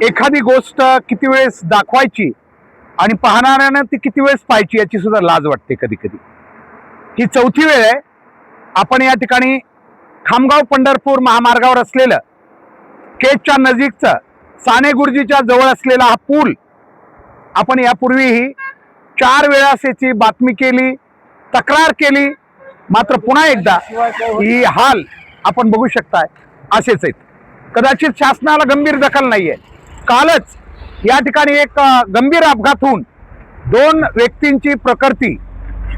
एखादी गोष्ट किती वेळेस दाखवायची आणि पाहणाऱ्यांना ती किती वेळेस पाहायची याची सुद्धा लाज वाटते कधी कधी। ही चौथी वेळ आहे आपण या ठिकाणी खामगाव पंढरपूर महामार्गावर असलेलं केजच्या नजीकचं साने गुरुजीच्या जवळ असलेला हा पूल आपण यापूर्वीही 4 वेळा याची बातमी केली, तक्रार केली, मात्र पुन्हा एकदा ही हाल आपण बघू शकताय असेच आहेत। कदाचित शासनाला गंभीर दखल नाहीये। कालच या ठिकाणी एक गंभीर अपघात होऊन 2 व्यक्तींची प्रकृती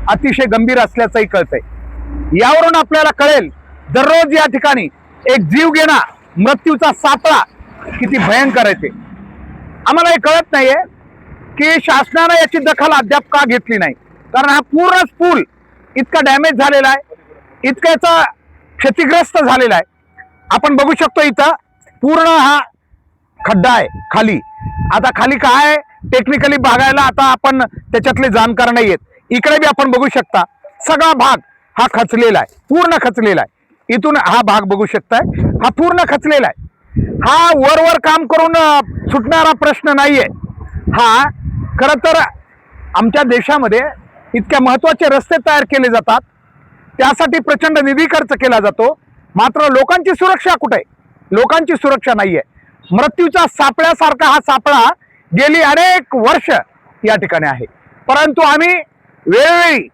अतिशय गंभीर असल्याचंही कळतंय। यावरून आपल्याला कळेल दररोज या ठिकाणी एक जीव घेणा मृत्यूचा सापळा किती भयंकर आहे ते। आम्हाला हे कळत नाहीये की शासनाने याची दखल अद्याप का घेतली नाही, कारण हा पूर्णच पूल इतका डॅमेज झालेला आहे, इतक्याचा क्षतिग्रस्त झालेला आहे। आपण बघू शकतो इथं पूर्ण हा खड्डा आहे खाली। आता खाली काय टेक्निकली बघायला आता आपण त्याच्यातले जाणकार नाहीयेत। इकडे बी आपण बघू शकता सगळा भाग हा खचलेला आहे, पूर्ण खचलेला आहे। इथून हा भाग बघू शकताय हा पूर्ण खचलेला आहे। हा वर काम करून सुटणारा प्रश्न नाहीये। हा खरं तर आमच्या देशामध्ये इतक्या महत्त्वाचे रस्ते तयार केले जातात, त्यासाठी प्रचंड निधी खर्च केला जातो, मात्र लोकांची सुरक्षा कुठे आहे? लोकांची सुरक्षा नाहीये। मृत्यूचा सापळ्यासारखा हा सापळा गेली अनेक वर्ष या ठिकाणी आहे, परंतु आम्ही वेळोवेळी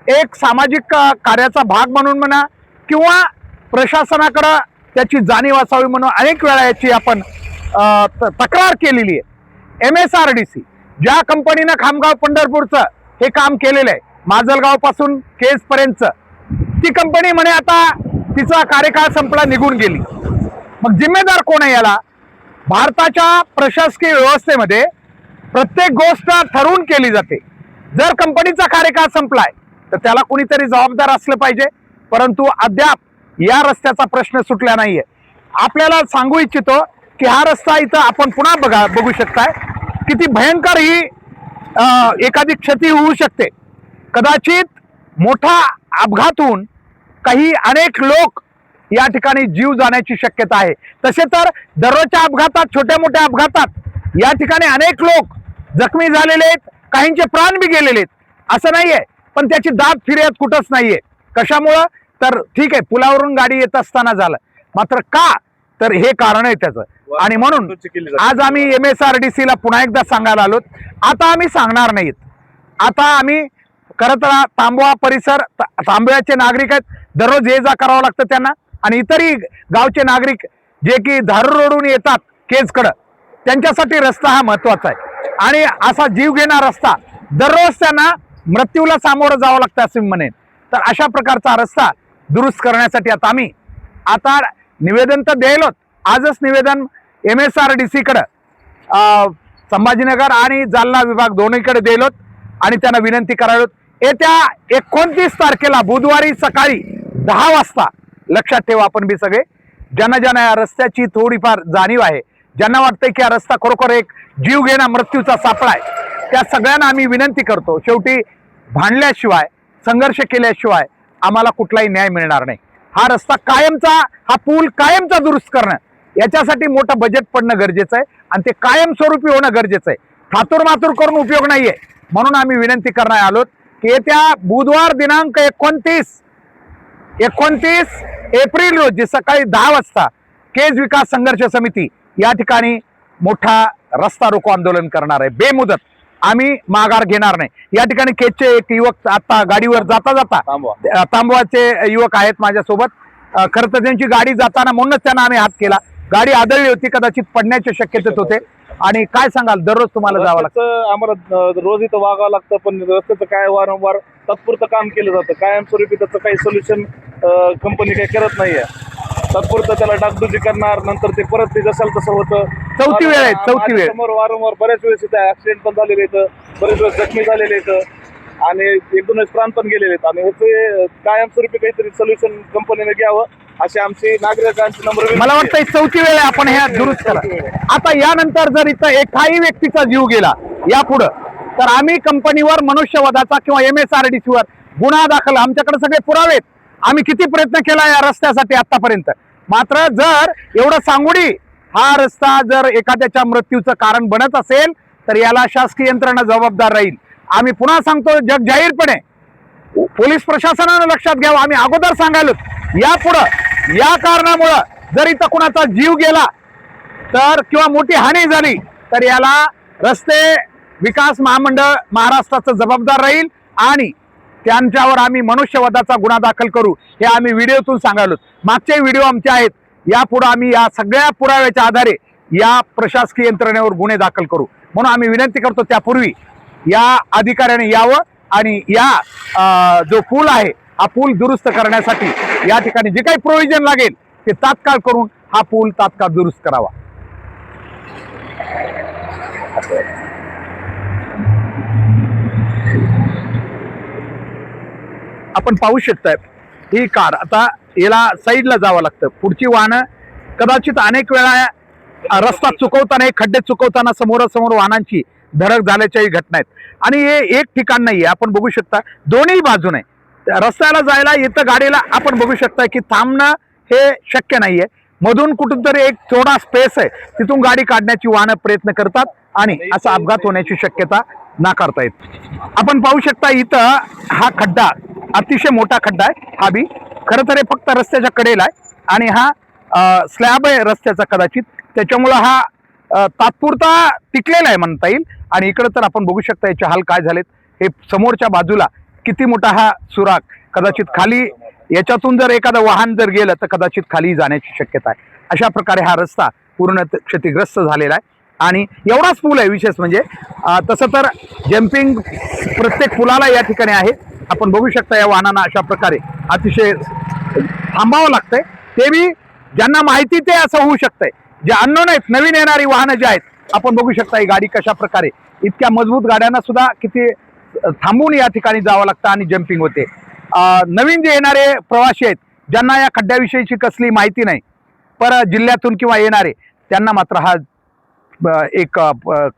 एक सामाजिक कार्याचा भाग म्हणून म्हणा किंवा प्रशासनाकडे त्याची जाणीव असावी म्हणून अनेक वेळा याची आपण तक्रार केलेली आहे। MSRDC ज्या कंपनीनं खामगाव पंढरपूरचं हे काम केलेलं आहे, माजलगाव पासून केज पर्यंतचं, ती कंपनी म्हणे आता तिचा कार्यकाळ संपला, निघून गेली। मग जिम्मेदार कोण आहे याला? भारताच्या प्रशासकीय व्यवस्थेमध्ये प्रत्येक गोष्ट ठरवून केली जाते। जर कंपनीचा कार्यकाळ संपलाय तर त्याला कुणीतरी जबाबदार असलं पाहिजे, परंतु अद्याप या रस्त्याचा प्रश्न सुटला नाहीये। आपल्याला सांगू इच्छितो की हा रस्ता इथं आपण पुन्हा बघू शकताय किती भयंकर ही एखादी क्षती होऊ शकते। कदाचित मोठा अपघात होऊन काही अनेक लोक या ठिकाणी जीव जाण्याची शक्यता आहे। तसे तर दररोजच्या अपघातात, छोट्या मोठ्या अपघातात या ठिकाणी अनेक लोक जखमी झालेले आहेत, काहींचे प्राण बी गेलेले आहेत, असं नाहीये। पण त्याची दाद फिर्याद कुठंच नाहीये। कशामुळं? तर ठीक आहे पुलावरून गाडी येत असताना झालं, मात्र का? तर हे कारण आहे त्याचं। आणि म्हणून आज आम्ही MSRDC ला पुन्हा एकदा सांगायला आलोत। आता आम्ही सांगणार नाहीत, आता आम्ही खरं तर तांबवा परिसर, तांबव्याचे नागरिक आहेत, दररोज ये जा करावं लागतं त्यांना, आणि इतरही गावचे नागरिक जे की धारूर रोडून येतात केजकडं, त्यांच्यासाठी रस्ता हा महत्वाचा आहे। आणि असा जीव घेणा रस्ता दररोज त्यांना मृत्यूला सामोरं जावं लागतं असं मी म्हणेन। तर अशा प्रकारचा रस्ता दुरुस्त करण्यासाठी आता निवेदन तर द्यायलोत, आजच निवेदन MSRDC कडं संभाजीनगर आणि जालना विभाग दोन्हीकडे द्यायलोत आणि त्यांना विनंती करायलोत येत्या 29 तारखेला बुधवारी सकाळी 10 वाजता, लक्षात ठेवा आपण बी सगळे, ज्यांना या रस्त्याची थोडीफार जाणीव आहे, ज्यांना वाटतंय की हा रस्ता खरोखर एक जीव घेणा मृत्यूचा सापळा आहे, त्या सगळ्यांना आम्ही विनंती करतो, शेवटी भांडल्याशिवाय, संघर्ष केल्याशिवाय आम्हाला कुठलाही न्याय मिळणार नाही। हा रस्ता कायमचा, हा पूल कायमचा दुरुस्त करणं, याच्यासाठी मोठं बजेट पडणं गरजेचं आहे आणि ते कायमस्वरूपी होणं गरजेचं आहे। थातूर मातूर करून उपयोग नाहीये। म्हणून आम्ही विनंती करणार आलोत की येत्या बुधवार दिनांक 29 एप्रिल रोजी सकाळी 10 वाजता केज विकास संघर्ष समिती या ठिकाणी मोठा रस्ता रोको आंदोलन करणार आहे। बेमुदत आम्ही माघार घेणार नाही। या ठिकाणी केजचे एक युवक आता गाडीवर जाता तांबवाचे युवक आहेत माझ्यासोबत। खरं तर त्यांची गाडी जाताना म्हणूनच त्यांना आम्ही हात केला, गाडी आदळली होती, कदाचित पडण्याचे शक्यतेत होते। आणि काय सांगाल, दररोज तुम्हाला जावं लागतं? आम्हाला रोज इथं वागावं लागतं, पण रस्त्याचं काय वारंवार तात्पुरतं काम केलं जातं, कायमस्वरूपी त्याचं काही सोल्युशन कंपनी काही करत नाहीये। तात्पुरतं त्याला डागडुजी करणार, नंतर ते परत ते जसाल तसं होतं। चौथी वेळ आहे, चौथी वेळ समोर वारंवार बऱ्याच वेळेस इथं ऍक्सिडेंट पण झालेले आहेत, बरेच वेळेस जखमी झालेले आहेत आणि 1-2 वेळेस प्राण पण गेलेले आहेत। आणि ह्याचे कायमस्वरूपी काहीतरी सोल्युशन कंपनीने घ्यावं अशी आमची नागरिकांची नम्र, मला वाटतं चौथी वेळ आहे आपण ह्या दुरुस्त करा। आता यानंतर जर इथं एकाही व्यक्तीचा जीव गेला यापुढं, तर आम्ही कंपनीवर मनुष्यवधाचा किंवा MSRDC वर गुन्हा दाखल, आमच्याकडे सगळे पुरावे आहेत, आम्ही किती प्रयत्न केला या रस्त्यासाठी आतापर्यंत। मात्र जर एवढं सांगुडी हा रस्ता जर एखाद्याच्या मृत्यूचं कारण बनत असेल तर याला शासकीय यंत्रणा जबाबदार राहील. आम्ही पुन्हा सांगतो जगजाहीरपणे, पोलीस प्रशासनानं लक्षात घ्यावं. आम्ही अगोदर सांगायलो यापुढं या कारणामुळं जर इथं कुणाचा जीव गेला तर किंवा मोठी हानी झाली तर याला रस्ते विकास महामंडळ महाराष्ट्राचं जबाबदार राहील आणि त्यांच्यावर आम्ही मनुष्यवधाचा गुन्हा दाखल करू, हे आम्ही व्हिडिओतून सांगायलो. मागचे व्हिडिओ आमचे आहेत. यापुढे आम्ही या सगळ्या पुराव्याच्या आधारे या प्रशासकीय यंत्रणेवर गुन्हे दाखल करू. म्हणून आम्ही विनंती करतो त्यापूर्वी या अधिकाऱ्याने यावं आणि या जो पूल आहे हा पूल दुरुस्त करण्यासाठी या ठिकाणी जे काही प्रोव्हिजन लागेल ते तात्काळ करून हा पूल तात्काळ दुरुस्त करावा. आपण पाहू शकताय ही कार आता याला साईडला जावं लागतं. पुढची वाहनं कदाचित अनेक वेळा रस्ता चुकवताना खड्डे चुकवताना समोरासमोर वाहनांची धडक झाल्याच्याही घटना आहेत. आणि हे एक ठिकाण नाहीये, आपण बघू शकता दोन्ही बाजूने रस्त्याला जायला इथं गाडीला आपण बघू शकता की थांबणं हे शक्य नाहीये. मधून कुठून तरी एक थोडा स्पेस आहे, तिथून गाडी काढण्याची वाहनं प्रयत्न करतात आणि असा अपघात होण्याची शक्यता नाकारता येत. आपण पाहू शकता इथं हा खड्डा अतिशय मोठा खड्डा आहे. हा बी खरं तर हे फक्त रस्त्याच्या कडेला आहे आणि हा स्लॅब आहे रस्त्याचा कदाचित, त्याच्यामुळं हा तात्पुरता टिकलेला आहे म्हणता येईल. आणि इकडे तर आपण बघू शकता याचे हाल काय झालेत. हे समोरच्या बाजूला किती मोठा हा सुराख, कदाचित खाली याच्यातून जर एखादं वाहन जर गेलं तर कदाचित खाली जाण्याची शक्यता आहे. अशा प्रकारे हा रस्ता पूर्ण क्षतिग्रस्त झालेला आहे. आणि एवढाच पूल आहे विशेष म्हणजे, तसं तर जम्पिंग प्रत्येक पुलाला या ठिकाणी आहे. आपण बघू शकता या वाहनांना अशा प्रकारे अतिशय थांबावं लागतंय. ते बी ज्यांना माहिती ते असं होऊ शकतंय, जे अननोन आहेत नवीन येणारी वाहनं जे आहेत आपण बघू शकता ही गाडी कशा प्रकारे इतक्या मजबूत गाड्यांना सुद्धा किती थांबून या ठिकाणी जावं लागतं आणि जम्पिंग होते. नवीन जे येणारे प्रवासी आहेत ज्यांना या खड्ड्याविषयीची कसली माहिती नाही, पर जिल्ह्यातून किंवा येणारे त्यांना मात्र हा एक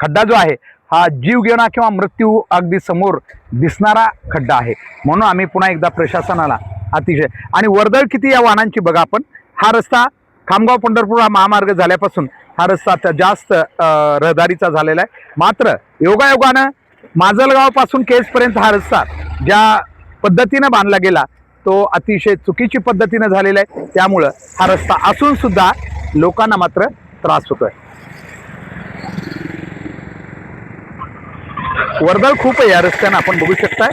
खड्डा जो आहे हा जीवघेणा किंवा मृत्यू अगदी समोर दिसणारा खड्डा आहे. म्हणून आम्ही पुन्हा एकदा प्रशासनाला अतिशय आणि वर्दळ किती या वाहनांची बघा आपण. हा रस्ता खामगाव पंढरपूर हा महामार्ग झाल्यापासून हा रस्ता आता जास्त रहदारीचा झालेला आहे. मात्र योगायोगानं माजलगाव पासून केजपर्यंत हा रस्ता ज्या पद्धतीनं बांधला गेला तो अतिशय चुकीची पद्धतीनं झालेला आहे. त्यामुळं हा रस्ता असून सुद्धा लोकांना मात्र त्रास होतोय. वर्दळ खूप आहे या रस्त्यानं आपण बघू शकताय.